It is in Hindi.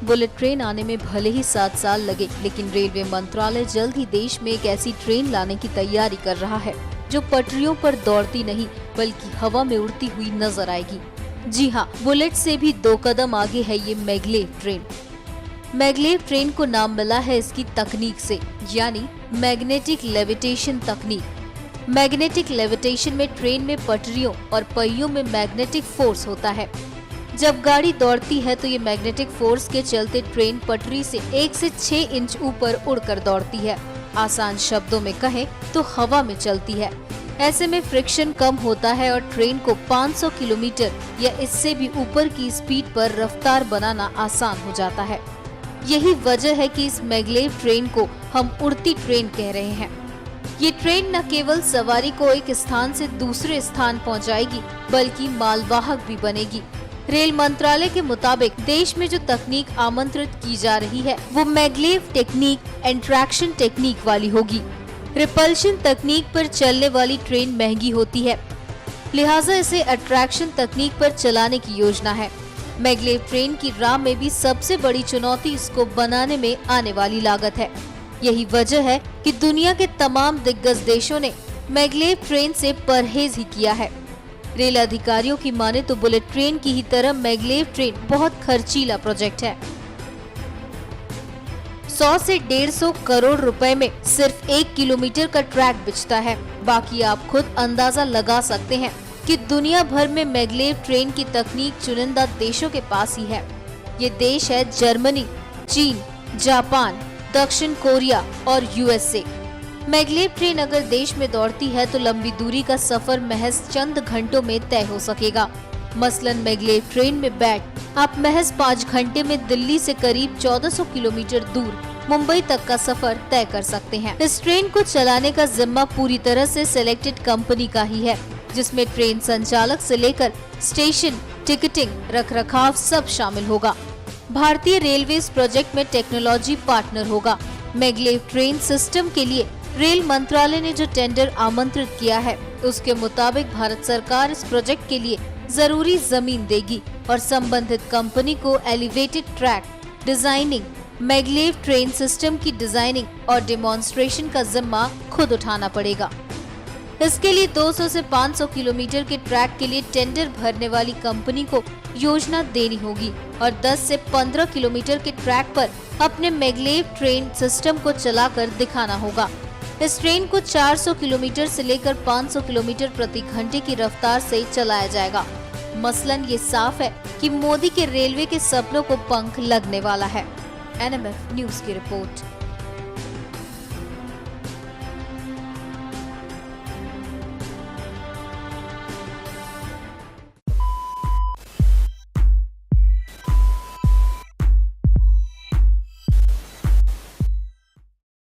बुलेट ट्रेन आने में भले ही 7 साल लगे, लेकिन रेलवे मंत्रालय जल्द ही देश में एक ऐसी ट्रेन लाने की तैयारी कर रहा है जो पटरियों पर दौड़ती नहीं बल्कि हवा में उड़ती हुई नजर आएगी। जी हाँ, बुलेट से भी 2 कदम आगे है ये मैग्लेव ट्रेन। मैग्लेव ट्रेन को नाम मिला है इसकी तकनीक से, यानी मैग्नेटिक लेविटेशन तकनीक। मैग्नेटिक लेविटेशन में ट्रेन में पटरियों और पहियों में मैग्नेटिक फोर्स होता है। जब गाड़ी दौड़ती है तो ये मैग्नेटिक फोर्स के चलते ट्रेन पटरी से 1 से 6 इंच ऊपर उड़कर दौड़ती है। आसान शब्दों में कहें तो हवा में चलती है। ऐसे में फ्रिक्शन कम होता है और ट्रेन को 500 किलोमीटर या इससे भी ऊपर की स्पीड पर रफ्तार बनाना आसान हो जाता है। यही वजह है कि इस मैग्लेव ट्रेन को हम उड़ती ट्रेन कह रहे हैं। ये ट्रेन न केवल सवारी को एक स्थान से दूसरे स्थान पहुंचाएगी, बल्कि मालवाहक भी बनेगी। रेल मंत्रालय के मुताबिक देश में जो तकनीक आमंत्रित की जा रही है वो मैग्लेव टेक्निक एंट्रैक्शन टेक्निक वाली होगी। रिपल्शन तकनीक पर चलने वाली ट्रेन महंगी होती है, लिहाजा इसे अट्रैक्शन तकनीक पर चलाने की योजना है। मैग्लेव ट्रेन की राह में भी सबसे बड़ी चुनौती इसको बनाने में आने वाली लागत है। यही वजह है कि दुनिया के तमाम दिग्गज देशों ने मैग्लेव ट्रेन से परहेज ही किया है। रेल अधिकारियों की माने तो बुलेट ट्रेन की ही तरह मैग्लेव ट्रेन बहुत खर्चीला प्रोजेक्ट है। 100 से 150 करोड़ रुपए में सिर्फ 1 किलोमीटर का ट्रैक बिछता है। बाकी आप खुद अंदाजा लगा सकते हैं कि दुनिया भर में मैग्लेव ट्रेन की तकनीक चुनिंदा देशों के पास ही है। ये देश है जर्मनी, चीन, जापान, दक्षिण कोरिया और यूएसए। मैग्लेव ट्रेन अगर देश में दौड़ती है तो लंबी दूरी का सफर महज चंद घंटों में तय हो सकेगा। मसलन मैग्लेव ट्रेन में बैठ आप महज 5 घंटे में दिल्ली से करीब 1400 किलोमीटर दूर मुंबई तक का सफर तय कर सकते हैं। इस ट्रेन को चलाने का जिम्मा पूरी तरह से सिलेक्टेड कंपनी का ही है, जिसमें ट्रेन संचालक से लेकर स्टेशन, टिकटिंग, रखरखाव सब शामिल होगा। भारतीय रेलवे इस प्रोजेक्ट में टेक्नोलॉजी पार्टनर होगा। मैग्लेव ट्रेन सिस्टम के लिए रेल मंत्रालय ने जो टेंडर आमंत्रित किया है उसके मुताबिक भारत सरकार इस प्रोजेक्ट के लिए जरूरी जमीन देगी और संबंधित कंपनी को elevated track designing, maglev train system की डिजाइनिंग और डेमोन्स्ट्रेशन का जिम्मा खुद उठाना पड़ेगा। इसके लिए 200 से 500 किलोमीटर के ट्रैक के लिए टेंडर भरने वाली कंपनी को योजना देनी होगी और 10 से 15 किलोमीटर के ट्रैक पर अपने मैग्लेव ट्रेन सिस्टम को चलाकर दिखाना होगा। इस ट्रेन को 400 किलोमीटर से लेकर 500 किलोमीटर प्रति घंटे की रफ्तार से चलाया जाएगा। मसलन ये साफ है कि मोदी के रेलवे के सपनों को पंख लगने वाला है। NMF न्यूज की रिपोर्ट।